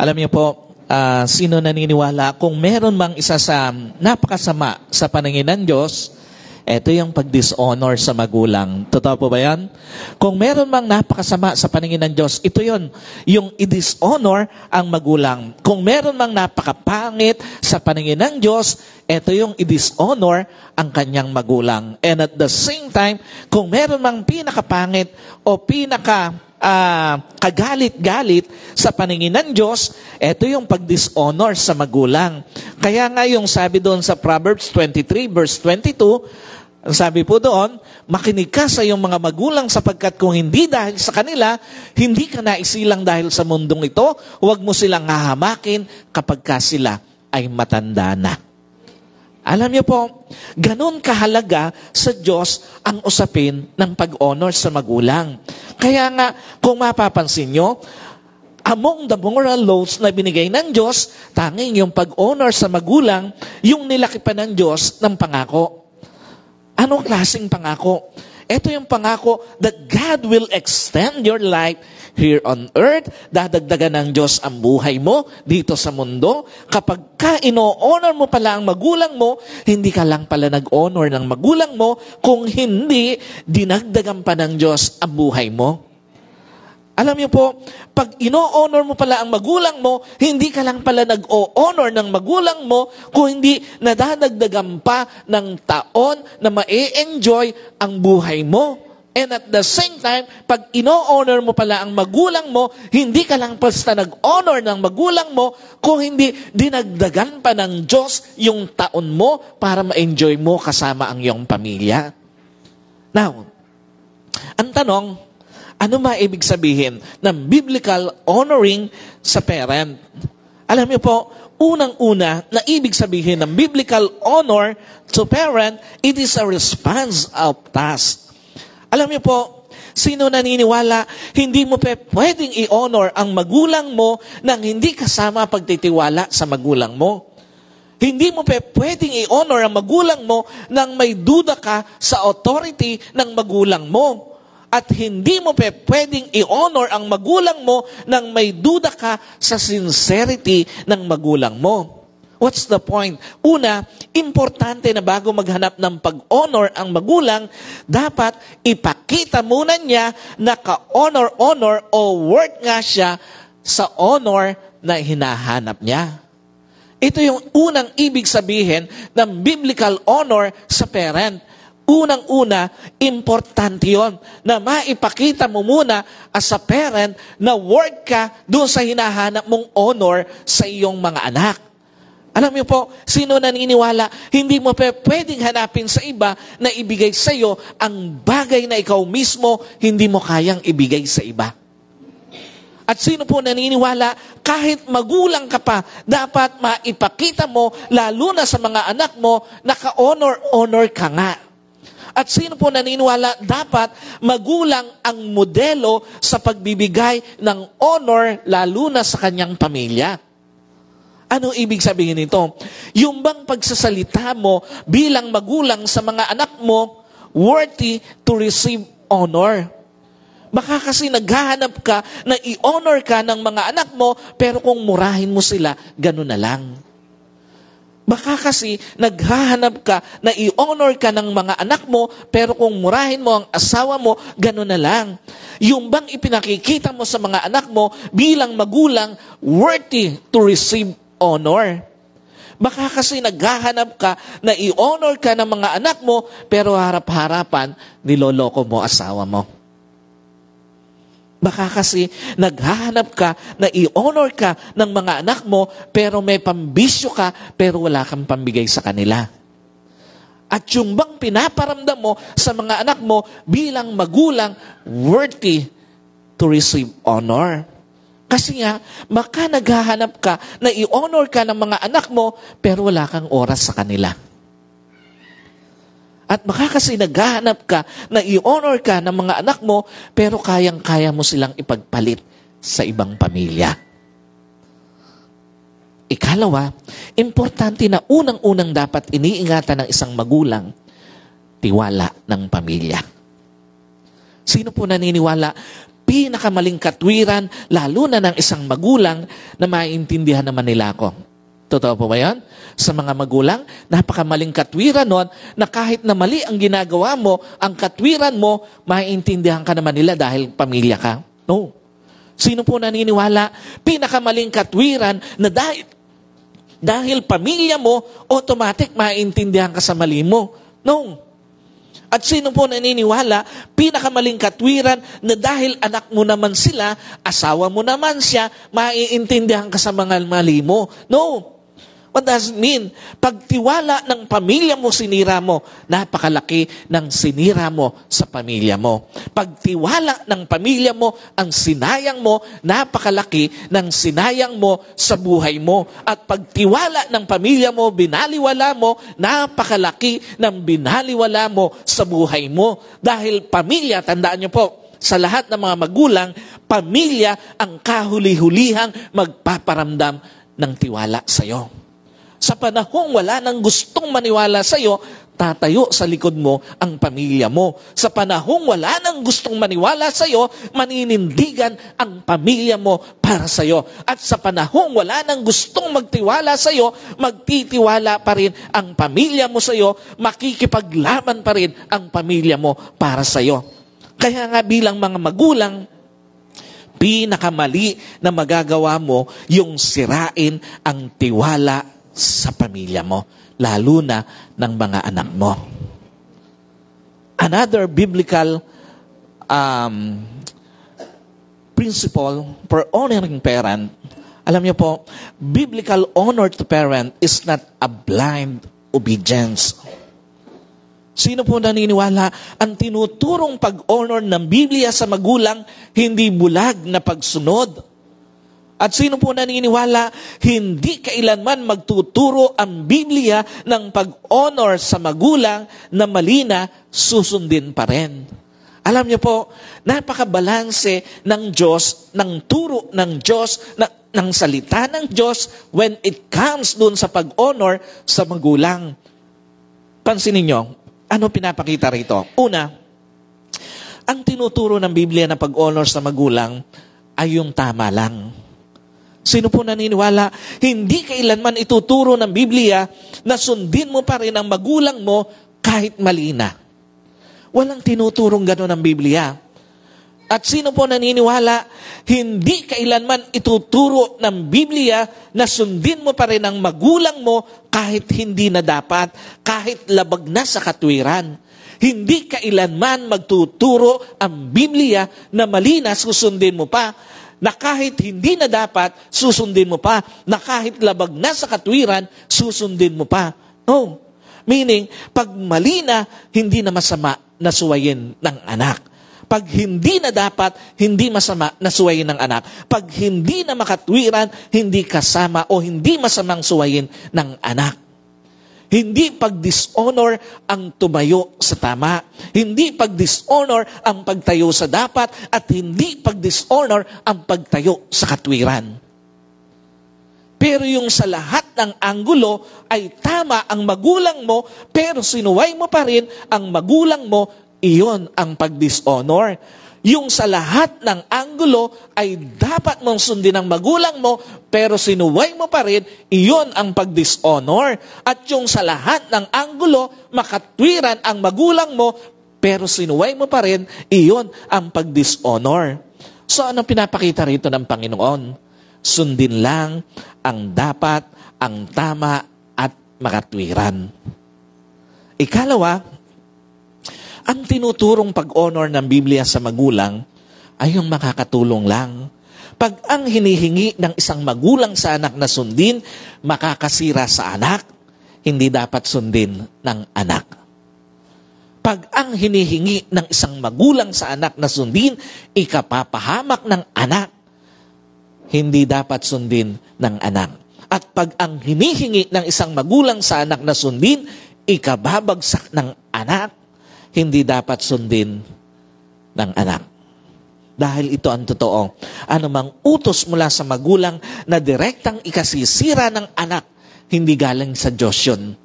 Alam niyo po, sino naniniwala kung meron mang isa sa napakasama sa paningin ng Diyos, ito yung pag-dishonor sa magulang. Totoo po ba yan? Kung meron mang napakasama sa paningin ng Diyos, ito yun, yung i-dishonor ang magulang. Kung meron mang napakapangit sa paningin ng Diyos, ito yung i-dishonor ang kanyang magulang. And at the same time, kung meron mang pinakapangit o kagalit-galit sa paningin ng Diyos, ito yung pag-dishonor sa magulang. Kaya nga yung sabi doon sa Proverbs 23 verse 22, ang sabi po doon, makinig ka sa iyong mga magulang sapagkat kung hindi dahil sa kanila, hindi ka naisilang dahil sa mundong ito, huwag mo silang hahamakin kapag ka sila ay matanda na. Alam niyo po, ganun kahalaga sa Diyos ang usapin ng pag-honor sa magulang. Kaya nga, kung mapapansin nyo, among the moral laws na binigay ng Diyos, tanging yung pag-honor sa magulang, yung nilakipan ng Diyos ng pangako. Anong klaseng pangako? Ito yung pangako that God will extend your life here on earth. Dadagdagan ng Diyos ang buhay mo dito sa mundo. Kapag ka ino-honor mo pala ang magulang mo, hindi ka lang pala nag-honor ng magulang mo, kung hindi, dinagdagan pa ng Diyos ang buhay mo. Alam niyo po, pag ino-honor mo pala ang magulang mo, hindi ka lang pala nag-o-honor ng magulang mo, kung hindi nadadagdagan pa ng taon na ma-enjoy ang buhay mo. And at the same time, pag ino-honor mo pala ang magulang mo, hindi ka lang basta nag-honor ng magulang mo, kung hindi dinagdagan pa ng Diyos yung taon mo para ma-enjoy mo kasama ang iyong pamilya. Now, ang tanong, ano maibig sabihin ng biblical honoring sa parent? Alam niyo po, unang-una na ibig sabihin ng biblical honor to parent, it is a response of task. Alam niyo po, sino naniniwala, hindi mo pwedeng i-honor ang magulang mo nang hindi kasama pagtitiwala sa magulang mo. Hindi mo pwedeng i-honor ang magulang mo nang may duda ka sa authority ng magulang mo. At hindi mo pwedeng i-honor ang magulang mo nang may duda ka sa sincerity ng magulang mo. What's the point? Una, importante na bago maghanap ng pag-honor ang magulang, dapat ipakita muna niya na ka-honor-honor o worth nga siya sa honor na hinahanap niya. Ito yung unang ibig sabihin ng biblical honor sa parent. Unang-una, importante yun na maipakita mo muna as a parent na worth ka doon sa hinahanap mong honor sa iyong mga anak. Alam niyo po, sino naniniwala, hindi mo pwedeng hanapin sa iba na ibigay sa iyo ang bagay na ikaw mismo hindi mo kayang ibigay sa iba. At sino po naniniwala, kahit magulang ka pa, dapat maipakita mo, lalo na sa mga anak mo, na ka-honor-honor ka nga. At sino po naniniwala, dapat magulang ang modelo sa pagbibigay ng honor, lalo na sa kanyang pamilya. Ano ibig sabihin nito? Yung bang pagsasalita mo bilang magulang sa mga anak mo, worthy to receive honor. Baka kasi naghahanap ka na i-honor ka ng mga anak mo, pero kung murahin mo sila, gano'n na lang. Baka kasi naghahanap ka na i-honor ka ng mga anak mo, pero kung murahin mo ang asawa mo, gano'n na lang. Yung bang ipinakikita mo sa mga anak mo bilang magulang, worthy to receive honor. Baka kasi naghahanap ka na i-honor ka ng mga anak mo, pero harap-harapan, niloloko mo asawa mo. Baka kasi naghahanap ka na i-honor ka ng mga anak mo, pero may pambisyo ka, pero wala kang pambigay sa kanila. At yung bang pinaparamdam mo sa mga anak mo bilang magulang, worthy to receive honor. Kasi nga, baka naghahanap ka na i-honor ka ng mga anak mo, pero wala kang oras sa kanila. At baka kasi naghahanap ka na i-honor ka ng mga anak mo, pero kayang-kaya mo silang ipagpalit sa ibang pamilya. Ikalawa, importante na unang-unang dapat iniingatan ng isang magulang, tiwala ng pamilya. Sino po naniniwala? Pinakamaling katwiran, lalo na ng isang magulang na maintindihan naman nila ako. Totoo po ba yan? Sa mga magulang, napakamaling katwiran nun na kahit na mali ang ginagawa mo, ang katwiran mo, maintindihan ka naman nila dahil pamilya ka. No. Sino po naniniwala? Pinakamaling katwiran na dahil pamilya mo, automatic maintindihan ka sa mali mo. No. At sino po naniniwala, pinakamaling katwiran na dahil anak mo naman sila, asawa mo naman siya, maiintindihan ka sa mga mali mo. No. What does it mean? Pagtiwala ng pamilya mo, sinira mo, napakalaki ng sinira mo sa pamilya mo. Pagtiwala ng pamilya mo, ang sinayang mo, napakalaki ng sinayang mo sa buhay mo. At pagtiwala ng pamilya mo, binaliwala mo, napakalaki ng binaliwala mo sa buhay mo. Dahil pamilya, tandaan niyo po, sa lahat ng mga magulang, pamilya ang kahuli-hulihang magpaparamdam ng tiwala sa iyo. Sa panahong wala nang gustong maniwala sa iyo, tatayo sa likod mo ang pamilya mo. Sa panahong wala nang gustong maniwala sa iyo, maninindigan ang pamilya mo para sa iyo. At sa panahong wala nang gustong magtiwala sa iyo, magtitiwala pa rin ang pamilya mo sa iyo, makikipaglaban pa rin ang pamilya mo para sa iyo. Kaya nga bilang mga magulang, pinakamali na magagawa mo yung sirain ang tiwala sa pamilya mo, lalo na ng mga anak mo. Another biblical principle for honoring parent, alam niyo po, biblical honor to parent is not a blind obedience. Sino po naniniwala? Ang tinuturong pag-honor ng Biblia sa magulang, hindi bulag na pagsunod. At sino po naniniwala, hindi kailanman magtuturo ang Biblia ng pag-honor sa magulang na mali na susundin pa rin. Alam niyo po, napakabalanse ng Diyos, ng turo ng Diyos, ng salita ng Diyos when it comes dun sa pag-honor sa magulang. Pansinin niyo, ano pinapakita rito? Una, ang tinuturo ng Biblia na pag-honor sa magulang ay yung tama lang. Sino po naniniwala? Hindi kailanman ituturo ng Biblia na sundin mo pa rin ang magulang mo kahit mali na. Walang tinuturong gano'n ang Biblia. At sino po naniniwala? Hindi kailanman ituturo ng Biblia na sundin mo pa rin ang magulang mo kahit hindi na dapat, kahit labag na sa katwiran. Hindi kailanman magtuturo ang Biblia na mali na susundin mo pa, na kahit hindi na dapat, susundin mo pa. Na kahit labag na sa katwiran, susundin mo pa. No. Meaning, pag mali na, hindi na masama na suwayin ng anak. Pag hindi na dapat, hindi masama na suwayin ng anak. Pag hindi na makatwiran, hindi kasama o hindi masamang suwayin ng anak. Hindi pag-dishonor ang tumayo sa tama. Hindi pag-dishonor ang pagtayo sa dapat at hindi pag-dishonor ang pagtayo sa katwiran. Pero yung sa lahat ng anggulo ay tama ang magulang mo, pero sinuway mo pa rin ang magulang mo, iyon ang pag-dishonor. Yung sa lahat ng anggulo ay dapat mong sundin ang magulang mo, pero sinuway mo pa rin, iyon ang pag-dishonor. At yung sa lahat ng anggulo, makatwiran ang magulang mo, pero sinuway mo pa rin, iyon ang pag-dishonor. So anong pinapakita rito ng Panginoon? Sundin lang ang dapat, ang tama at makatwiran. Ikalawa, ang tinuturong pag-honor ng Biblia sa magulang ay yung makakatulong lang. Pag ang hinihingi ng isang magulang sa anak na sundin, makakasira sa anak, hindi dapat sundin ng anak. Pag ang hinihingi ng isang magulang sa anak na sundin, ikapapahamak ng anak, hindi dapat sundin ng anak. At pag ang hinihingi ng isang magulang sa anak na sundin, ikababagsak ng anak, hindi dapat sundin ng anak. Dahil ito ang totoo. Anumang utos mula sa magulang na direktang ikasisira ng anak, hindi galing sa Diyos yun.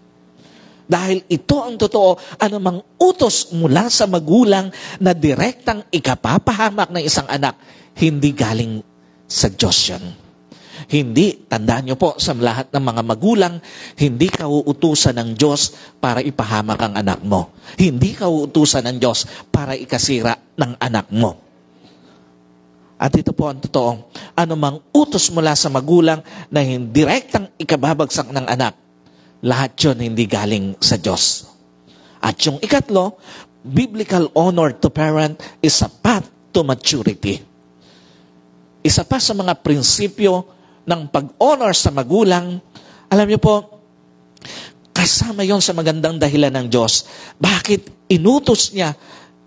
Dahil ito ang totoo, anumang utos mula sa magulang na direktang ikapapahamak ng isang anak, hindi galing sa Diyos yan. Hindi, tandaan niyo po sa lahat ng mga magulang, hindi ka uutusan ng Diyos para ipahamak ang anak mo. Hindi ka uutusan ng Diyos para ikasira ng anak mo. At ito po ang totoo, anumang utos mula sa magulang na hindi direktang ikababagsak ng anak, lahat yun hindi galing sa Diyos. At yung ikatlo, biblical honor to parent is a path to maturity. Isa pa sa mga prinsipyo ng pag-honor sa magulang, alam niyo po, kasama yon sa magandang dahilan ng Diyos. Bakit inutos niya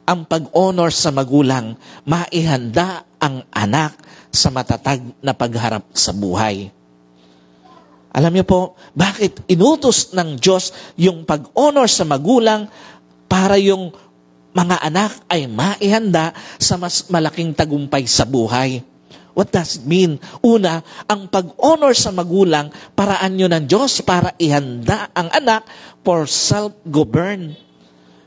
ang pag-honor sa magulang? Maihanda ang anak sa matatag na pagharap sa buhay. Alam niyo po, bakit inutos ng Diyos yung pag-honor sa magulang para yung mga anak ay maihanda sa mas malaking tagumpay sa buhay? What does it mean? Una, ang pag-honor sa magulang, paraan nyo ng Diyos para ihanda ang anak for self-govern.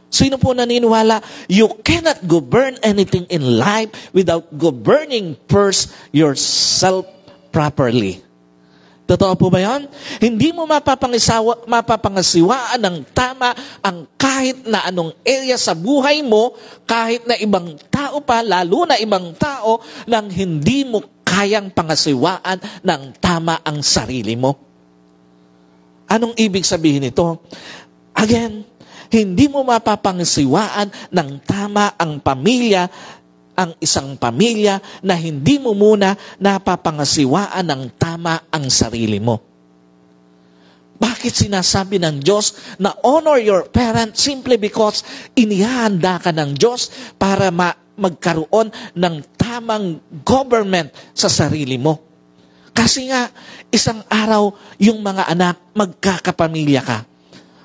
Sino po naniniwala? You cannot govern anything in life without governing first yourself properly. Totoo po ba yan? Hindi mo mapapangasiwaan ng tama ang kahit na anong area sa buhay mo, kahit na ibang tao pa, lalo na ibang tao, nang hindi mo kayang pangasiwaan ng tama ang sarili mo. Anong ibig sabihin nito? Again, hindi mo mapapangasiwaan ng tama ang pamilya, ang isang pamilya na hindi mo muna napapangasiwaan ng tama ang sarili mo. Bakit sinasabi ng Diyos na honor your parent? Simply because inihanda ka ng Diyos para magkaroon ng tamang government sa sarili mo. Kasi nga, isang araw, yung mga anak, magkakapamilya ka.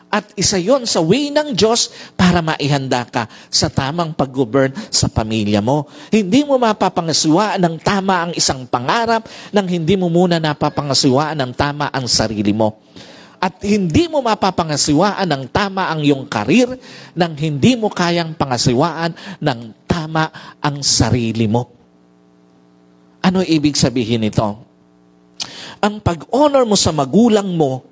At isa yon sa way ng Diyos para maihanda ka sa tamang pag-govern sa pamilya mo. Hindi mo mapapangasiwaan ng tama ang isang pangarap nang hindi mo muna napapangasiwaan ng tama ang sarili mo. At hindi mo mapapangasiwaan ng tama ang iyong karir nang hindi mo kayang pangasiwaan ng tama ang sarili mo. Ano ibig sabihin nito? Ang pag-honor mo sa magulang mo,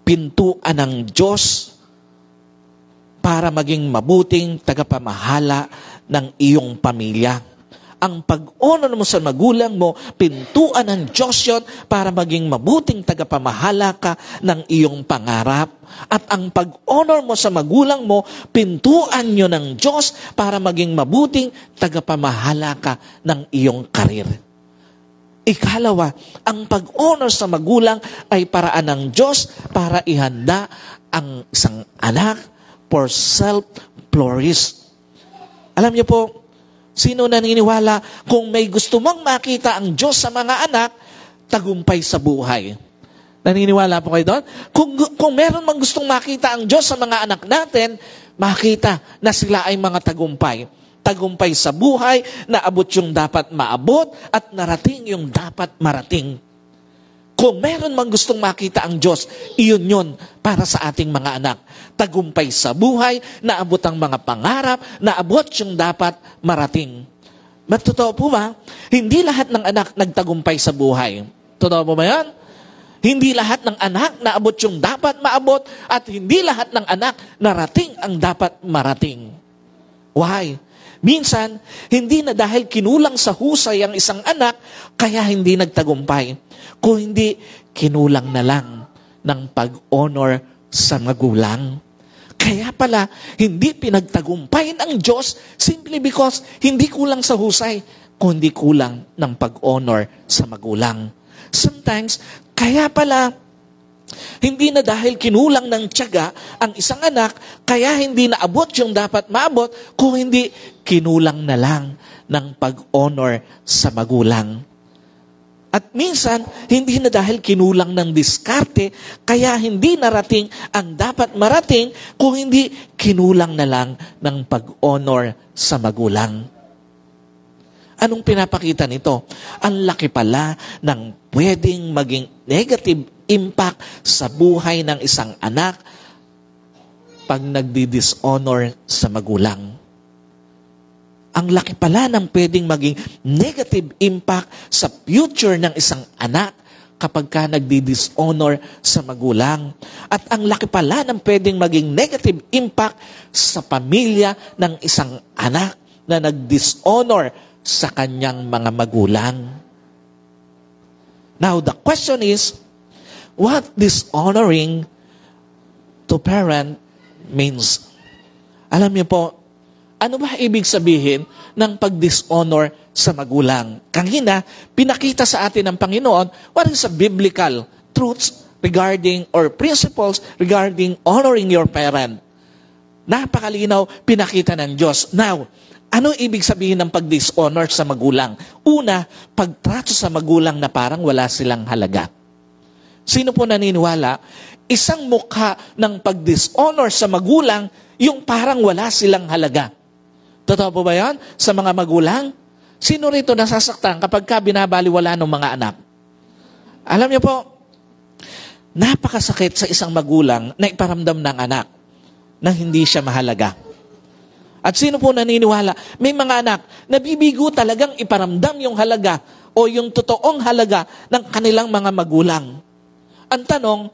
pintuan ng Diyos para maging mabuting tagapamahala ng iyong pamilya. Ang pag-honor mo sa magulang mo, pintuan ng Diyos yun para maging mabuting tagapamahala ka ng iyong pangarap. At ang pag-honor mo sa magulang mo, pintuan nyo ng Diyos para maging mabuting tagapamahala ka ng iyong karir. Ikalawa, ang pag-honor sa magulang ay paraan ng Diyos para ihanda ang isang anak for self-flourish. Alam niyo po, sino naniniwala kung may gusto mong makita ang Diyos sa mga anak, tagumpay sa buhay? Naniniwala po kayo doon? Kung meron mang gustong makita ang Diyos sa mga anak natin, makita na sila ay mga tagumpay. Tagumpay sa buhay, naabot yung dapat maabot at narating yung dapat marating. Kung meron mang gustong makita ang Diyos, iyon yun para sa ating mga anak. Tagumpay sa buhay, naabot ang mga pangarap, naabot yung dapat marating. Totoo po ba? Hindi lahat ng anak nagtagumpay sa buhay. Totoo po ba yan? Hindi lahat ng anak naabot yung dapat maabot at hindi lahat ng anak narating ang dapat marating. Why? Minsan, hindi na dahil kinulang sa husay ang isang anak, kaya hindi nagtagumpay. Kung hindi, kinulang na lang ng pag-honor sa magulang. Kaya pala, hindi pinagtagumpay ng Diyos simply because hindi kulang sa husay, kundi kulang ng pag-honor sa magulang. Sometimes, kaya pala, hindi na dahil kinulang ng tiyaga ang isang anak, kaya hindi naabot yung dapat maabot, kung hindi kinulang na lang ng pag-honor sa magulang. At minsan, hindi na dahil kinulang ng diskarte, kaya hindi narating ang dapat marating, kung hindi kinulang na lang ng pag-honor sa magulang. Anong pinapakita nito? Ang laki pala ng pwedeng maging negative impact sa buhay ng isang anak pag nagdi-dishonor sa magulang. Ang laki pala ng pwedeng maging negative impact sa future ng isang anak kapag ka nagdi-dishonor sa magulang. At ang laki pala ng pwedeng maging negative impact sa pamilya ng isang anak na nag-dishonor sa kanyang mga magulang. Now, the question is, what dishonoring to parent means? Alam niyo po, ano ba ibig sabihin ng pag-dishonor sa magulang? Kanina, pinakita sa atin ng Panginoon what is the biblical truths regarding or principles regarding honoring your parent. Napakalinaw, pinakita ng Diyos. Now, ano ibig sabihin ng pag-dishonor sa magulang? Una, pagtrato sa magulang na parang wala silang halaga. Sino po naniniwala? Isang mukha ng pag-dishonor sa magulang, yung parang wala silang halaga. Totoo po ba yan? Sa mga magulang? Sino rito nasasaktan kapag ka binabaliwala ng mga anak? Alam niyo po, napakasakit sa isang magulang na iparamdam ng anak na hindi siya mahalaga. At sino po naniniwala? May mga anak, nabibigo talagang iparamdam yung halaga o yung totoong halaga ng kanilang mga magulang. Ang tanong,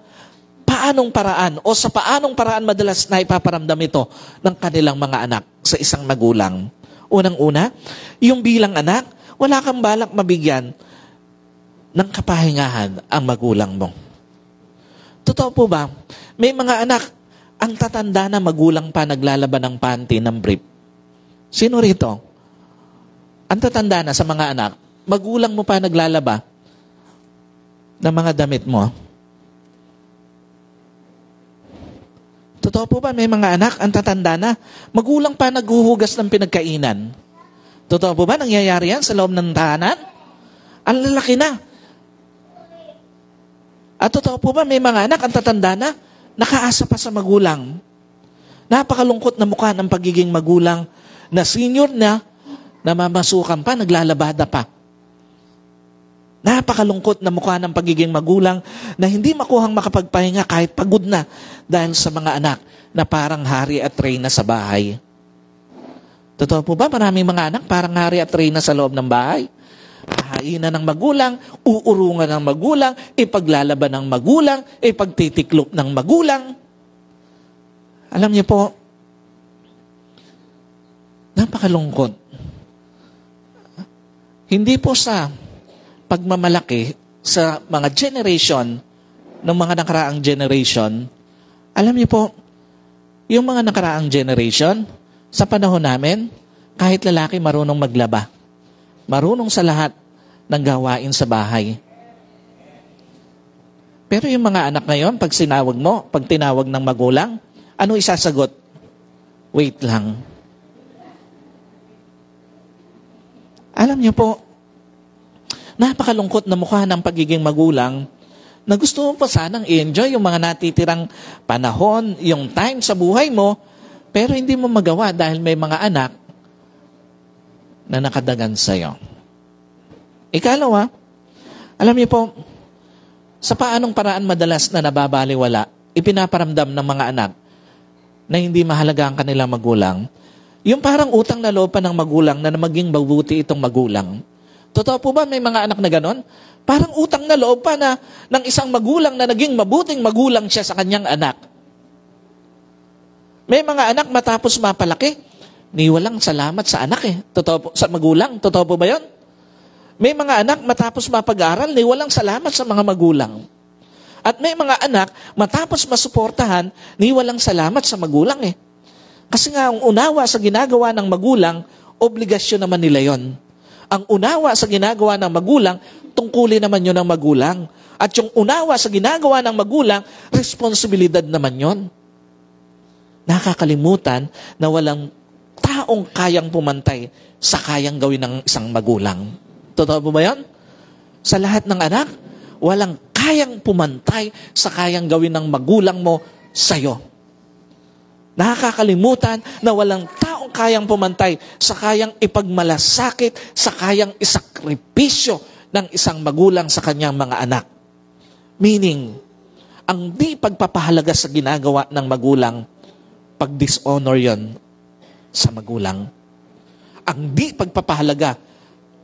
paanong paraan o sa paanong paraan madalas na ipaparamdam ito ng kanilang mga anak sa isang magulang? Unang-una, yung bilang anak, wala kang balak mabigyan ng kapahingahan ang magulang mo. Totoo po ba? May mga anak, ang tatanda na magulang pa naglalaban ng panty ng brief. Sino rito? Ang tatanda na sa mga anak, magulang mo pa naglalaba ng mga damit mo. Totoo po ba, may mga anak, ang tatanda na, magulang pa naghuhugas ng pinagkainan. Totoo po ba, nangyayari yan sa loob ng tahanan? Ang lalaki na. At totoo po ba, may mga anak, ang tatanda na, nakaasa pa sa magulang. Napakalungkot na mukha ng pagiging magulang na senior na, namamasukan pa, naglalabada pa. Napakalungkot na mukha ng pagiging magulang na hindi makuhang makapagpahinga kahit pagod na dahil sa mga anak na parang hari at reyna sa bahay. Totoo po ba? Maraming mga anak parang hari at reyna sa loob ng bahay. Hahainan ng magulang, uurungan ng magulang, ipaglalaban ng magulang, ipagtitiklop ng magulang. Alam niyo po, napakalungkot. Hindi po sa pagmamalaki sa mga generation ng mga nakaraang generation. Alam niyo po, yung mga nakaraang generation, sa panahon namin, kahit lalaki marunong maglaba. Marunong sa lahat ng gawain sa bahay. Pero yung mga anak ngayon, pag sinawag mo, pag tinawag ng magulang, ano isasagot? Wait lang. Alam niyo po, napakalungkot na mukha ng pagiging magulang na gusto mo pa sanang i-enjoy yung mga natitirang panahon, yung time sa buhay mo, pero hindi mo magawa dahil may mga anak na nakadagan sa'yo. Ikalawa, alam niyo po, sa paanong paraan madalas na nababaliwala, ipinaparamdam ng mga anak na hindi mahalaga ang kanilang magulang, yung parang utang na loob pa ng magulang na maging mabuti itong magulang. Totoo po ba may mga anak na ganon? Parang utang na loob pa na ng isang magulang na naging mabuting magulang siya sa kanyang anak. May mga anak matapos mapalaki, ni walang salamat sa anak eh. Totoo po, sa magulang. Totoo po ba yun? May mga anak matapos mapag-aral, ni walang salamat sa mga magulang. At may mga anak matapos masuportahan, ni walang salamat sa magulang eh. Kasi nga ang unawa sa ginagawa ng magulang, obligasyon naman nila yon. Ang unawa sa ginagawa ng magulang, tungkulin naman yun ng magulang. At yung unawa sa ginagawa ng magulang, responsibilidad naman yon. Nakakalimutan na walang taong kayang pumantay sa kayang gawin ng isang magulang. Totoo po ba yan? Sa lahat ng anak, walang kayang pumantay sa kayang gawin ng magulang mo sa'yo. Nakakalimutan na walang taong kayang pumantay sa kayang ipagmalasakit, sa kayang isakripisyo ng isang magulang sa kanyang mga anak. Meaning, ang di pagpapahalaga sa ginagawa ng magulang, pag-dishonor yon sa magulang. Ang di pagpapahalaga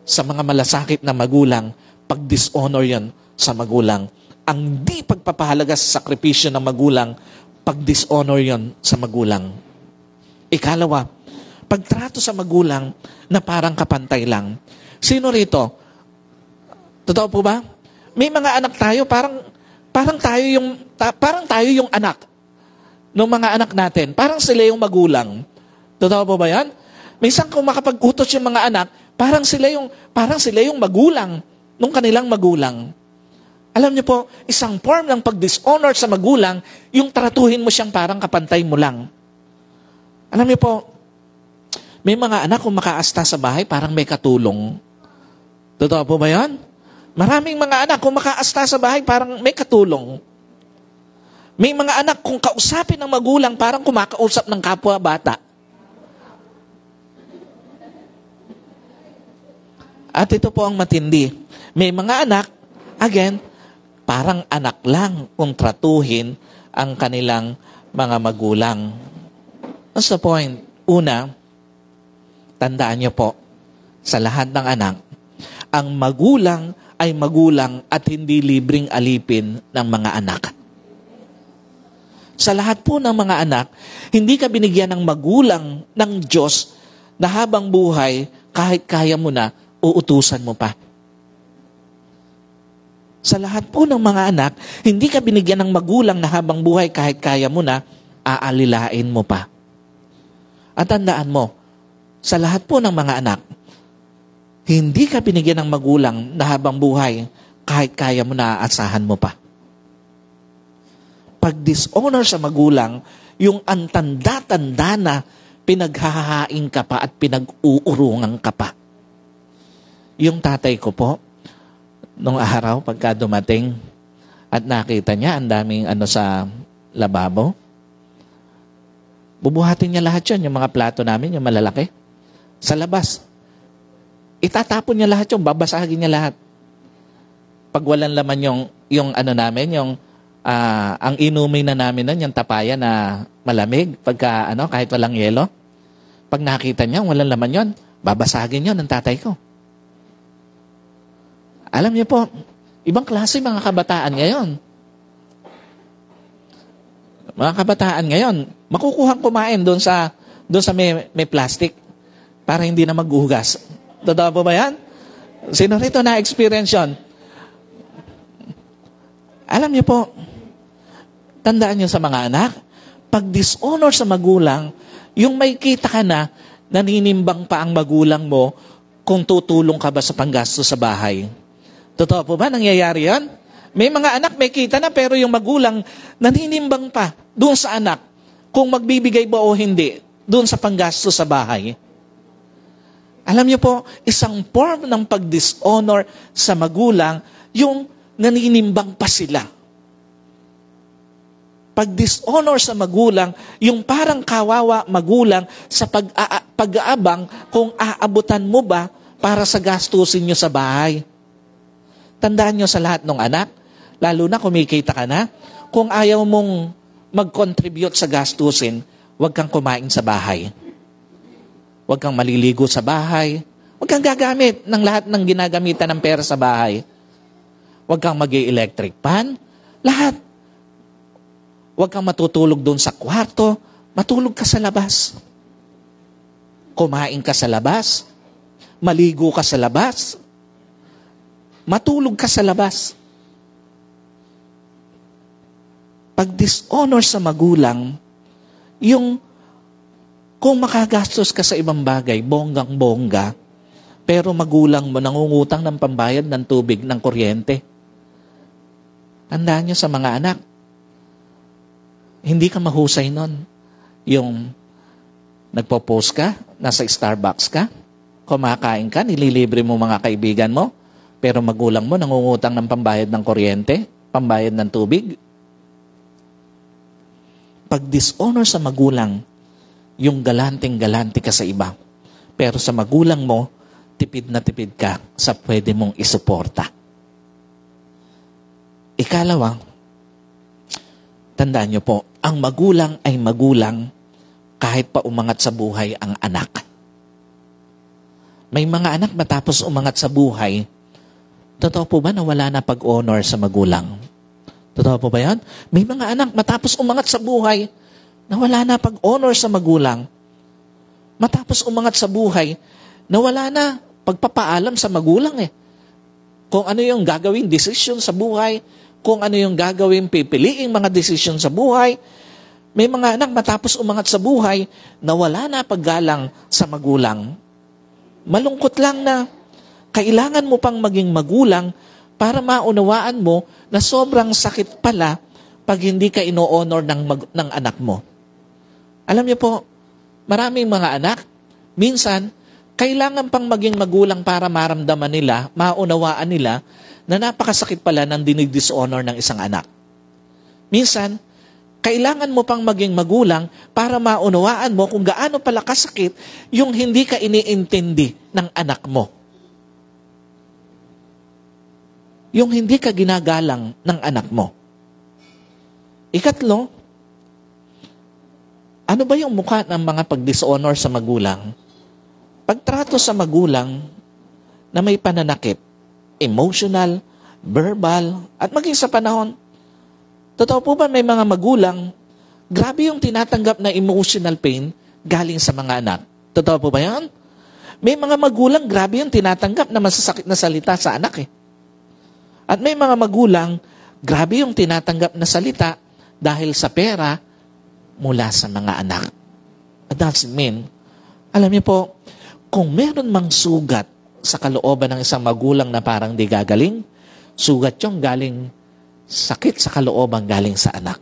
sa mga malasakit na magulang, pag-dishonor yon sa magulang. Ang di pagpapahalaga sa sakripisyo ng magulang, pag-dishonor yon sa magulang. Ikalawa, pagtrato sa magulang na parang kapantay lang. Sino rito? Totoo po ba? May mga anak tayo, parang tayo yung anak ng mga anak natin. Parang sila yung magulang. Totoo po ba yan? Minsan kung makapag-utos yung mga anak, parang sila yung magulang ng kanilang magulang. Alam niyo po, isang form ng pag-dishonor sa magulang, yung tratuhin mo siyang parang kapantay mo lang. Alam niyo po, may mga anak kung makaasta sa bahay, parang may katulong. Totoo po ba yan? Maraming mga anak kung makaasta sa bahay, parang may katulong. May mga anak kung kausapin ng magulang, parang kumakausap ng kapwa bata. At ito po ang matindi. May mga anak, again, parang anak lang kung tratuhin ang kanilang mga magulang. What's the point? Una, tandaan niyo po, sa lahat ng anak, ang magulang ay magulang at hindi libreng alipin ng mga anak. Sa lahat po ng mga anak, hindi ka binigyan ng magulang ng Diyos na habang buhay, kahit kaya mo na, uutusan mo pa. Sa lahat po ng mga anak, hindi ka binigyan ng magulang na habang buhay, kahit kaya mo na, aalilain mo pa. At tandaan mo, sa lahat po ng mga anak, hindi ka binigyan ng magulang na habang buhay, kahit kaya mo na aasahan mo pa. Pag-dishonor sa magulang, yung antanda-tanda na pinaghahain ka pa at pinag-uurungan ka pa. Yung tatay ko po, nung araw, pagka dumating at nakita niya ang daming sa lababo, bubuhatin niya lahat yun, yung mga plato namin, yung malalaki, sa labas. Itatapon niya lahat yung, babasagin niya lahat. Pag walang laman yung namin, ang inumin na namin nun, yung tapaya na malamig, pagka kahit walang yelo, pag nakita niya, walang laman yon, babasagin yon ng tatay ko. Alam niyo po, ibang klase mga kabataan ngayon. Mga kabataan ngayon, makukuhang kumain doon sa may plastic para hindi na maghuhugas. Totoo po ba yan? Sino rito na-experience yun? Alam niyo po, tandaan niyo sa mga anak, pag dishonor sa magulang, yung may kita ka na, naninimbang pa ang magulang mo kung tutulong ka ba sa panggasto sa bahay. Totoo po ba? Nangyayari yan? May mga anak, may kita na, pero yung magulang, naninimbang pa doon sa anak kung magbibigay ba o hindi doon sa panggasto sa bahay. Alam niyo po, isang form ng pag-dishonor sa magulang, yung naninimbang pa sila. Pag-dishonor sa magulang, yung parang kawawa magulang sa pag-aabang kung aabutan mo ba para sa gastusin nyo sa bahay. Tandaan nyo sa lahat ng anak, lalo na kumikita ka na, kung ayaw mong mag-contribute sa gastusin, huwag kang kumain sa bahay. Huwag kang maliligo sa bahay. Huwag kang gagamit ng lahat ng ginagamitan ng pera sa bahay. Huwag kang mag-electric pan. Lahat. Huwag kang matutulog doon sa kwarto. Matulog ka sa labas. Kumain ka sa labas. Maligo ka sa labas. Matulog ka sa labas. Pag-dishonor sa magulang, yung kung makagastos ka sa ibang bagay, bonggang-bongga, pero magulang mo nangungutang ng pambayad ng tubig, ng kuryente. Tandaan nyo sa mga anak, hindi ka mahusay nun. Yung nagpo-post ka, nasa Starbucks ka, kumakain ka, nililibre mo mga kaibigan mo, pero magulang mo nangungutang ng pambayad ng kuryente, pambayad ng tubig. Pag-dishonor sa magulang, yung galanting-galanti ka sa iba. Pero sa magulang mo, tipid na tipid ka sa pwede mong isuporta. Ikalawa, tandaan niyo po, ang magulang ay magulang kahit pa umangat sa buhay ang anak. May mga anak matapos umangat sa buhay, totoo po ba na wala na pag-honor sa magulang? Totoo po ba yan? May mga anak matapos umangat sa buhay, na wala na pag-honor sa magulang. Matapos umangat sa buhay, na wala na pagpapaalam sa magulang eh. Kung ano yung gagawing desisyon sa buhay, kung ano yung gagawing pipiliing mga desisyon sa buhay. May mga anak matapos umangat sa buhay na wala na paggalang sa magulang. Malungkot lang na kailangan mo pang maging magulang para maunawaan mo na sobrang sakit pala pag hindi ka ino-honor ng anak mo. Alam niyo po, maraming mga anak, minsan, kailangan pang maging magulang para maramdaman nila, maunawaan nila, na napakasakit pala ng dinidishonor ng isang anak. Minsan, kailangan mo pang maging magulang para maunawaan mo kung gaano pala kasakit yung hindi ka iniintindi ng anak mo. Yung hindi ka ginagalang ng anak mo. Ikatlo, ano ba yung mukha ng mga pag-dishonor sa magulang? Pagtrato sa magulang na may pananakit, emotional, verbal, at maging sa panahon. Totoo po ba may mga magulang, grabe yung tinatanggap na emotional pain galing sa mga anak? Totoo po ba yan? May mga magulang, grabe yung tinatanggap na masasakit na salita sa anak eh. At may mga magulang, grabe yung tinatanggap na salita dahil sa pera mula sa mga anak. That doesn't mean, alam niyo po, kung meron mang sugat sa kalooban ng isang magulang na parang di gagaling, sugat yung galing, sakit sa kalooban galing sa anak.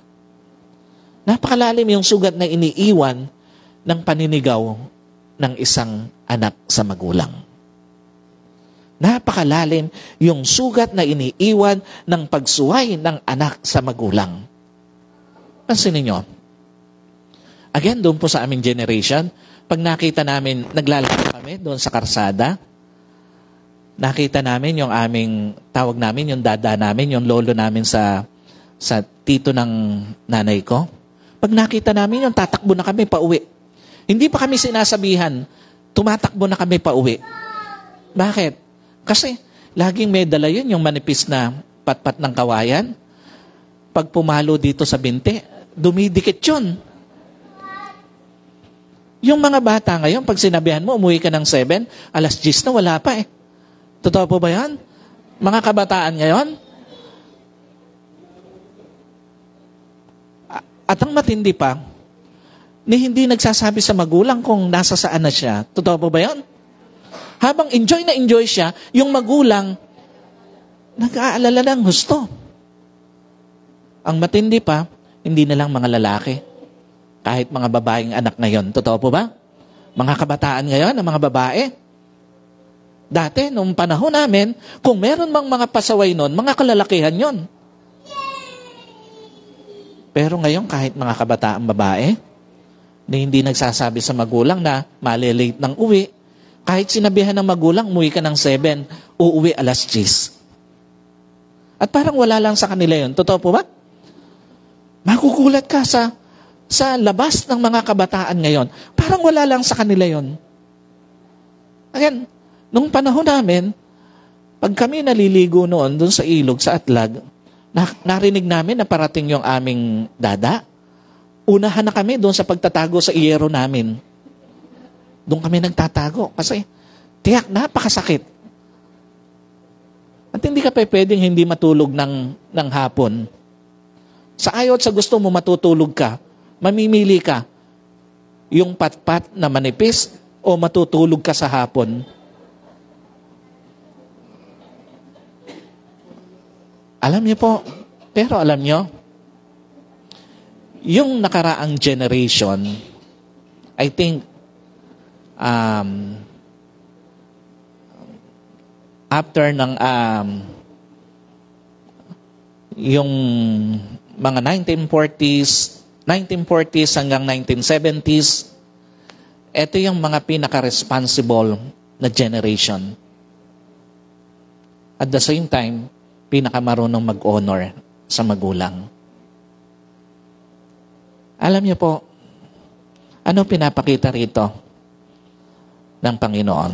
Napakalalim yung sugat na iniiwan ng paninigaw ng isang anak sa magulang. Napakalalim yung sugat na iniiwan ng pagsuway ng anak sa magulang. Pansinin nyo. Again, doon po sa aming generation, pag nakita namin, naglalakad kami doon sa karsada, nakita namin yung aming, tawag namin, yung dada namin, yung lolo namin sa tito ng nanay ko. Pag nakita namin yung tatakbo na kami pauwi. Hindi pa kami sinasabihan, tumatakbo na kami pauwi. Bakit? Kasi laging may dala yun, yung manipis na patpat ng kawayan. Pag pumalo dito sa binte, dumidikit yun. Yung mga bata ngayon, pag sinabihan mo, umuwi ka ng 7, alas 10 na, wala pa eh. Totoo po ba yan? Mga kabataan ngayon? At ang matindi pa, ni hindi nagsasabi sa magulang kung nasa saan na siya. Totoo po ba yan? Habang enjoy na enjoy siya, yung magulang, nag-aalala ng husto. Ang matindi pa, hindi na lang mga lalaki. Kahit mga babaeng anak ngayon. Totoo po ba? Mga kabataan ngayon, ang mga babae. Dati, nung panahon namin, kung meron mang mga pasaway nun, mga kalalakihan yon. Pero ngayon, kahit mga kabataang babae, na hindi nagsasabi sa magulang na malilate ng uwi, kahit sinabihan ng magulang, umuwi ka ng 7, uuwi alas 10. At parang wala lang sa kanila yon. Totoo po ba? Magugulat ka sa labas ng mga kabataan ngayon. Parang wala lang sa kanila yon. Again, nung panahon namin, pag kami naliligo noon doon sa ilog, sa Atlag, narinig namin na parating yung aming dada. Unahan na kami doon sa pagtatago sa iyero namin. Doon kami nagtatago kasi tiyak napakasakit. At hindi ka pa pwedeng hindi matulog ng hapon. Sa ayaw at sa gusto mo matutulog ka, mamimili ka yung patpat na manipis o matutulog ka sa hapon. Alam niyo po, pero alam niyo, yung nakaraang generation, I think, after ng yung mga 1940s hanggang 1970s, ito yung mga pinaka-responsible na generation. At the same time, pinakamarunong mag-honor sa magulang. Alam niyo po, Ano pinapakita rito ng Panginoon?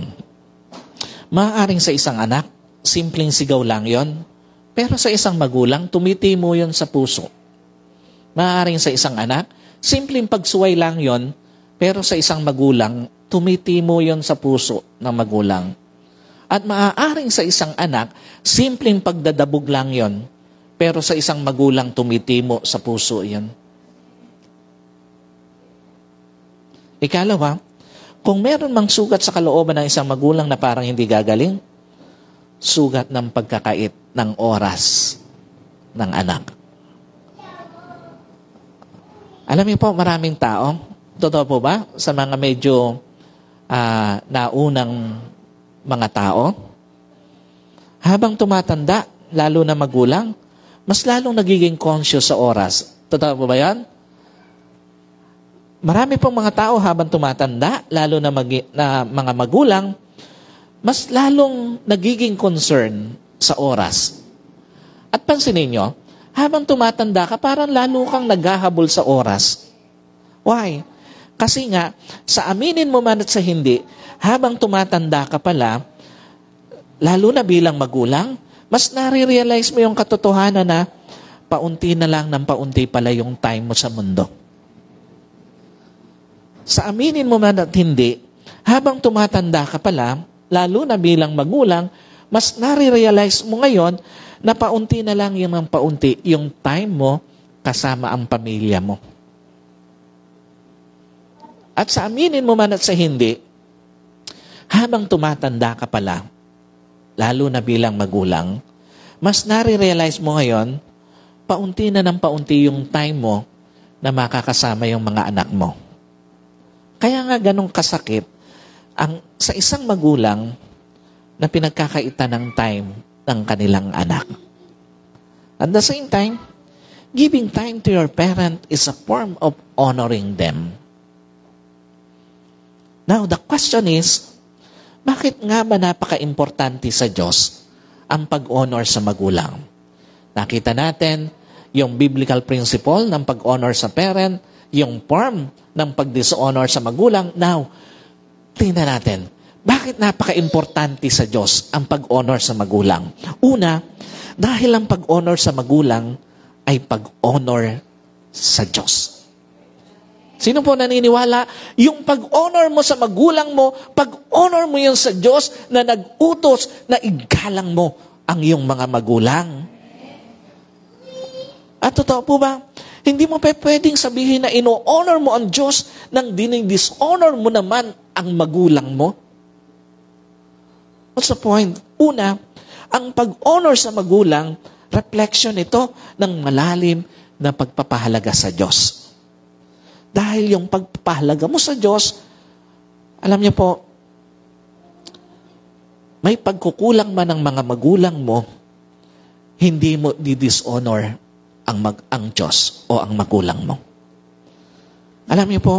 Maaaring sa isang anak, simpleng sigaw lang yon, pero sa isang magulang, tumitimo yon sa puso. Maaaring sa isang anak, simpleng pagsuway lang yon, pero sa isang magulang, tumitimo yon sa puso ng magulang. At maaaring sa isang anak, simpleng pagdadabog lang yon, pero sa isang magulang, tumitimo sa puso yon. Ikalawa, kung meron mang sugat sa kalooban ng isang magulang na parang hindi gagaling, sugat ng pagkakait ng oras ng anak. Alam niyo po, maraming tao, totoo po ba, sa mga medyo naunang mga tao, habang tumatanda, lalo na magulang, mas lalong nagiging conscious sa oras. Totoo po ba yan? Marami pong mga tao habang tumatanda, lalo na mga magulang, mas lalong nagiging concern sa oras. At pansinin nyo, habang tumatanda ka, parang lalo kang naghahabol sa oras. Why? Kasi nga, sa aminin mo man at sa hindi, habang tumatanda ka pala, lalo na bilang magulang, mas nare-realize mo yung katotohanan na paunti na lang ng paunti pala yung time mo sa mundo. Sa aminin mo man at hindi, habang tumatanda ka pala, lalo na bilang magulang, mas nare-realize mo ngayon na paunti na lang yung ng paunti yung time mo kasama ang pamilya mo. At sa aminin mo man at sa hindi, habang tumatanda ka pala, lalo na bilang magulang, mas nare-realize mo ngayon, paunti na ng paunti yung time mo na makakasama yung mga anak mo. Kaya nga ganong kasakit sa isang magulang na pinagkakaitan ng time ng kanilang anak. At the same time, giving time to your parent is a form of honoring them. Now, the question is, bakit nga ba napaka-importante sa Diyos ang pag-honor sa magulang? Nakita natin yung biblical principle ng pag-honor sa parent, yung form ng pag-dishonor sa magulang. Now, tingnan natin, bakit napaka-importante sa Diyos ang pag-honor sa magulang? Una, dahil ang pag-honor sa magulang ay pag-honor sa Diyos. Sino po naniniwala? Yung pag-honor mo sa magulang mo, pag-honor mo yun sa Diyos na nag-utos na igalang mo ang iyong mga magulang. At totoo po ba? Hindi mo pwedeng sabihin na ino-honor mo ang Diyos nang dinidishonor mo naman ang magulang mo. What's the point? Una, ang pag-honor sa magulang, reflection ito ng malalim na pagpapahalaga sa Diyos. Dahil yung pagpapahalaga mo sa Diyos, alam niyo po, may pagkukulang man ng mga magulang mo, hindi mo didishonor ang Diyos o ang magulang mo. Alam niyo po,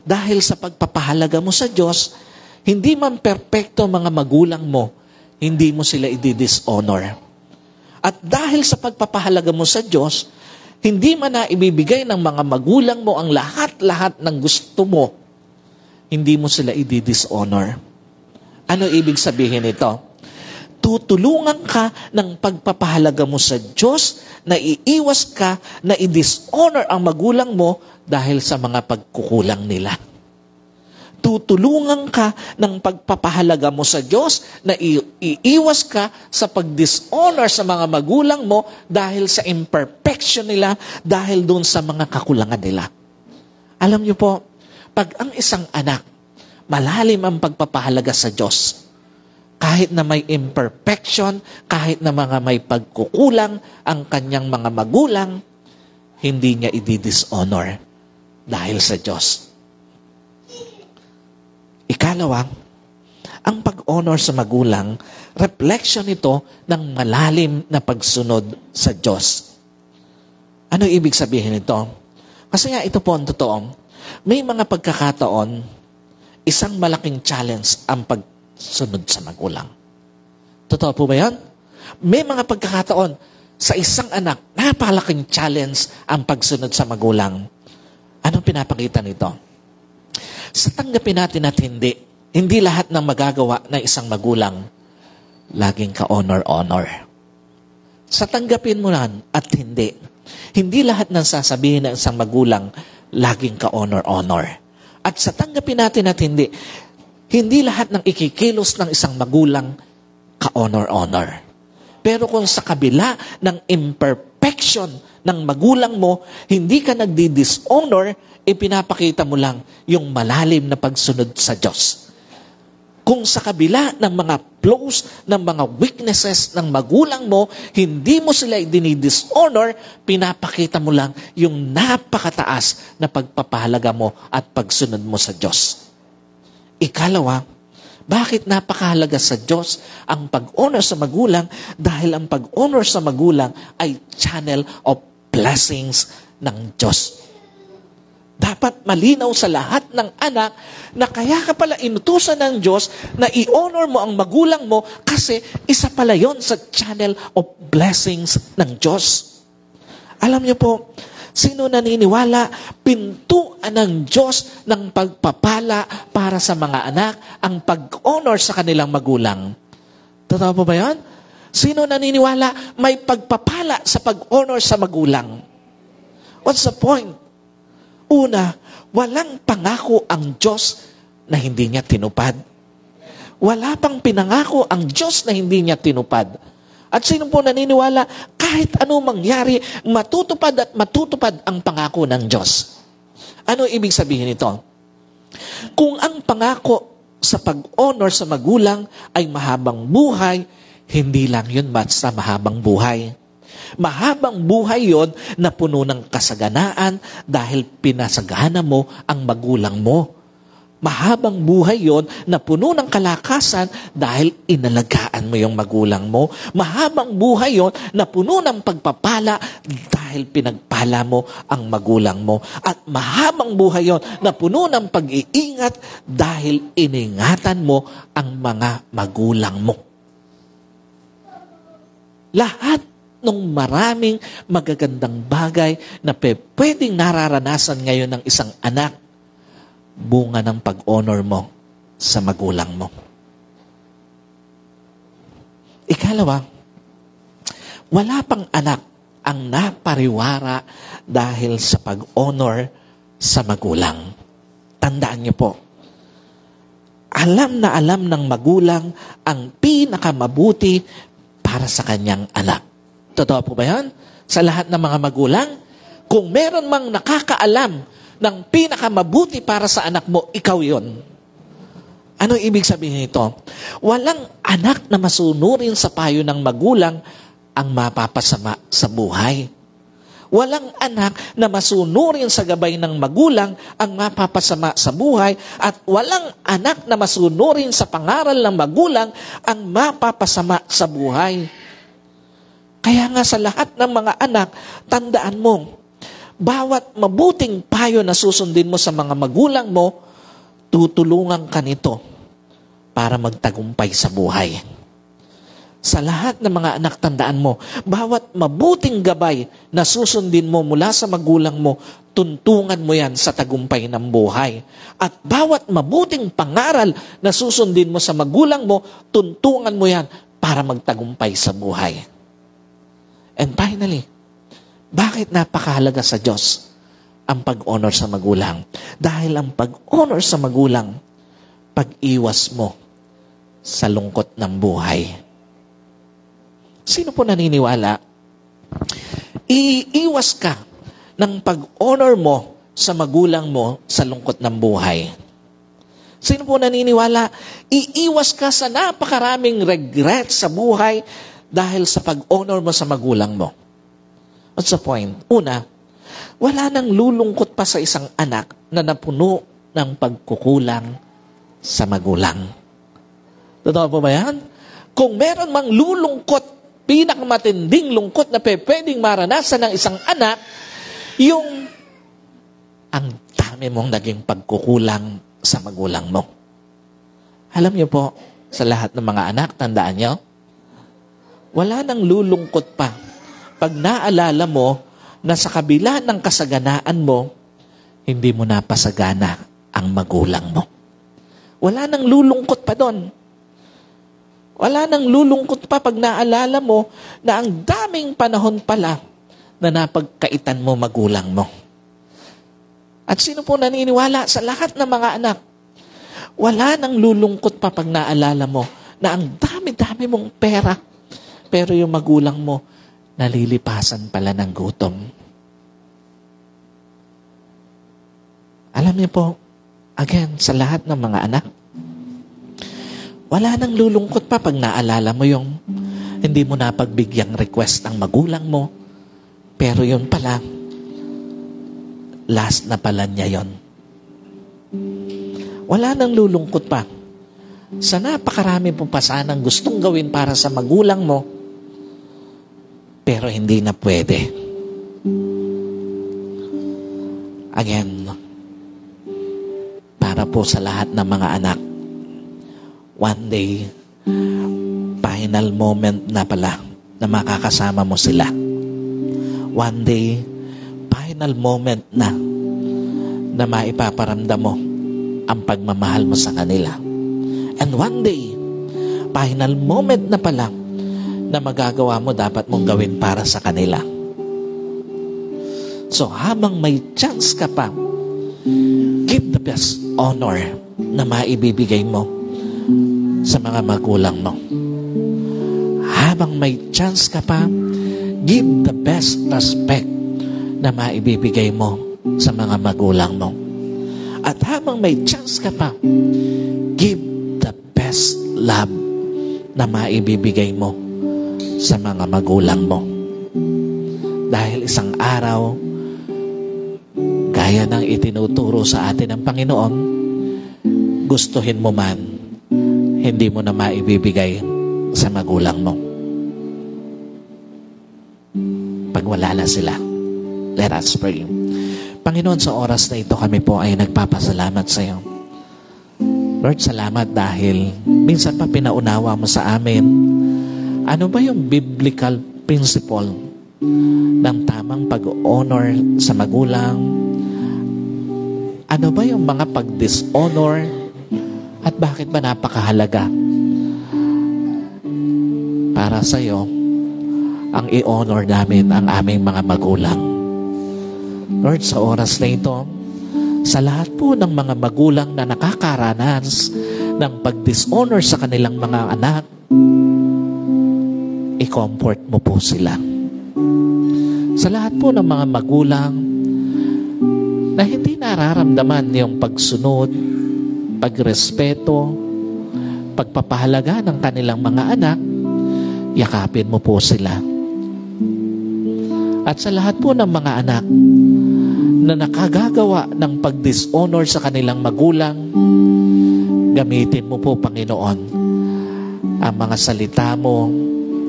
dahil sa pagpapahalaga mo sa Diyos, hindi man perpekto mga magulang mo, hindi mo sila i-dishonor. At dahil sa pagpapahalaga mo sa Diyos, hindi man na ibibigay ng mga magulang mo ang lahat-lahat ng gusto mo, hindi mo sila i-dishonor. Ano ibig sabihin ito? Tutulungan ka ng pagpapahalaga mo sa Diyos na iiwas ka na i-dishonor ang magulang mo dahil sa mga pagkukulang nila. Tutulungan ka ng pagpapahalaga mo sa Diyos na iiwas ka sa pag-dishonor sa mga magulang mo dahil sa imperfection nila, dahil doon sa mga kakulangan nila. Alam niyo po, pag ang isang anak, malalim ang pagpapahalaga sa Diyos, kahit na may imperfection, kahit na mga may pagkukulang ang kanyang mga magulang, hindi niya i-dishonor dahil sa Diyos. Ikalawa, ang pag-honor sa magulang, reflection ito ng malalim na pagsunod sa Diyos. Ano ibig sabihin nito? Kasi nga ito po ang totoo. May mga pagkakataon, isang malaking challenge ang pagsunod sa magulang. Totoo po ba yan? May mga pagkakataon, sa isang anak, napakalaking challenge ang pagsunod sa magulang. Anong pinapakita nito? Sa tanggapin natin at hindi lahat ng magagawa ng isang magulang, laging ka-honor. Sa tanggapin mo nan at hindi lahat ng sasabihin ng isang magulang, laging ka-honor. At sa tanggapin natin at hindi lahat ng ikikilos ng isang magulang, ka-honor. Pero kung sa kabila ng imperfection ng magulang mo, hindi ka nagdi-dishonor, ipinapakita mo lang yung malalim na pagsunod sa Diyos. Kung sa kabila ng mga flaws, ng mga weaknesses ng magulang mo, hindi mo sila dinidishonor, pinapakita mo lang yung napakataas na pagpapahalaga mo at pagsunod mo sa Diyos. Ikalawa, bakit napakahalaga sa Diyos ang pag-honor sa magulang? Dahil ang pag-honor sa magulang ay channel of blessings ng Diyos. Dapat malinaw sa lahat ng anak na kaya ka pala inutusan ng Diyos na i-honor mo ang magulang mo kasi isa pala yon sa channel of blessings ng Diyos. Alam niyo po, sino naniniwala, pintuan ng Diyos ng pagpapala para sa mga anak ang pag-honor sa kanilang magulang. Totoo po ba yan? Sino naniniwala may pagpapala sa pag-honor sa magulang? What's the point? Una, walang pangako ang Diyos na hindi niya tinupad. Wala pang pinangako ang Diyos na hindi niya tinupad. At sino po naniniwala, kahit ano mangyari, matutupad at matutupad ang pangako ng Diyos. Ano ibig sabihin nito? Kung ang pangako sa pag-honor sa magulang ay mahabang buhay, hindi lang yun basta mahabang buhay. Mahabang buhay yon na puno ng kasaganaan dahil pinasagana mo ang magulang mo. Mahabang buhay yon na puno ng kalakasan dahil inalagaan mo yung magulang mo. Mahabang buhay yon na puno ng pagpapala dahil pinagpala mo ang magulang mo. At mahabang buhay yon na puno ng pag-iingat dahil iningatan mo ang mga magulang mo. Lahat ng maraming magagandang bagay na pwedeng nararanasan ngayon ng isang anak, bunga ng pag-honor mo sa magulang mo. Ikalawa, wala pang anak ang napariwara dahil sa pag-honor sa magulang. Tandaan niyo po, alam na alam ng magulang ang pinakamabuti para sa kanyang anak. Totoo po ba yan? Sa lahat ng mga magulang, kung meron mang nakakaalam ng pinakamabuti para sa anak mo, ikaw yon. Ano ibig sabihin nito? Walang anak na masunurin sa payo ng magulang ang mapapasama sa buhay. Walang anak na masunurin sa gabay ng magulang ang mapapasama sa buhay at walang anak na masunurin sa pangaral ng magulang ang mapapasama sa buhay. Kaya nga sa lahat ng mga anak, tandaan mo, bawat mabuting payo na susundin mo sa mga magulang mo, tutulungan ka nito para magtagumpay sa buhay. Sa lahat ng mga anak, tandaan mo, bawat mabuting gabay na susundin mo mula sa magulang mo, tuntungan mo yan sa tagumpay ng buhay. At bawat mabuting pangaral na susundin mo sa magulang mo, tuntungan mo yan para magtagumpay sa buhay. And finally, bakit napakahalaga sa Diyos ang pag-honor sa magulang? Dahil ang pag-honor sa magulang, pag-iwas mo sa lungkot ng buhay. Sino po naniniwala? Iiwas ka ng pag-honor mo sa magulang mo sa lungkot ng buhay. Sino po naniniwala? Iiwas ka sa napakaraming regret sa buhay dahil sa pag-honor mo sa magulang mo. What's the point? Una, wala nang lulungkot pa sa isang anak na napuno ng pagkukulang sa magulang. Totoo po ba yan? Kung meron mang lulungkot, pinakamatinding lungkot na pwedeng maranasan ng isang anak, yung ang dami mong naging pagkukulang sa magulang mo. Alam niyo po, sa lahat ng mga anak, tandaan niyo, wala nang lulungkot pa pag naalala mo na sa kabila ng kasaganaan mo, hindi mo napasagana ang magulang mo. Wala nang lulungkot pa doon. Wala nang lulungkot pa pag naalala mo na ang daming panahon pala na napagkaitan mo magulang mo. At sino po naniniwala sa lahat ng mga anak? Wala nang lulungkot pa pag naalala mo na ang dami-dami mong pera, pero yung magulang mo, nalilipasan pala ng gutom. Alam niyo po, again, sa lahat ng mga anak, wala nang lulungkot pa pag naalala mo yung hindi mo napagbigyang request ng magulang mo, pero yun pala, last na pala niya yon. Wala nang lulungkot pa sa napakarami po pa sanang gustong gawin para sa magulang mo, pero hindi na pwede. Again, para po sa lahat ng mga anak, one day, final moment na pala na makakasama mo sila. One day, final moment na maipaparamdam mo ang pagmamahal mo sa kanila. And one day, final moment na pala na magagawa mo dapat mong gawin para sa kanila. So habang may chance ka pa, give the best honor na maibibigay mo sa mga magulang mo. Habang may chance ka pa, give the best respect na maibibigay mo sa mga magulang mo. At habang may chance ka pa, give the best love na maibibigay mo sa mga magulang mo. Dahil isang araw, gaya ng itinuturo sa atin ng Panginoon, gustuhin mo man, hindi mo na maibibigay sa magulang mo. Pag wala na sila. Let us pray. Panginoon, sa oras na ito kami po ay nagpapasalamat sa iyo. Lord, salamat dahil minsan pa pinaunawa mo sa amin ano ba yung biblical principle ng tamang pag-honor sa magulang. Ano ba yung mga pag-dishonor at bakit ba napakahalaga para sa iyo ang i-honor namin ang aming mga magulang. Lord, sa oras na ito, sa lahat po ng mga magulang na nakakaranas ng pag-dishonor sa kanilang mga anak, i-comfort mo po sila. Sa lahat po ng mga magulang na hindi nararamdaman yung pagsunod, pagrespeto, pagpapahalaga ng kanilang mga anak, yakapin mo po sila. At sa lahat po ng mga anak na nakagagawa ng pag-dishonor sa kanilang magulang, gamitin mo po, Panginoon, ang mga salita mo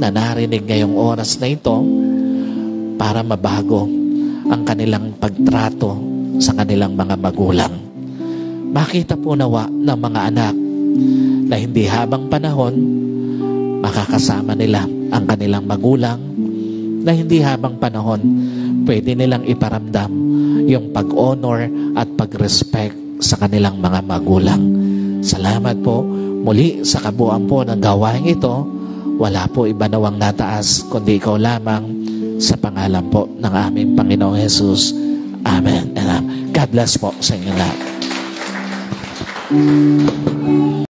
na narinig ngayong oras na ito para mabago ang kanilang pagtrato sa kanilang mga magulang. Makita po nawa ng mga anak na hindi habang panahon makakasama nila ang kanilang magulang, na hindi habang panahon pwede nilang iparamdam yung pag-honor at pag-respect sa kanilang mga magulang. Salamat po muli sa kabuuan po ng gawain ito. Wala po iba nawang nataas kundi ikaw lamang, sa pangalan po ng aming Panginoong Jesus. Amen and amen. God bless po sa inyo lahat.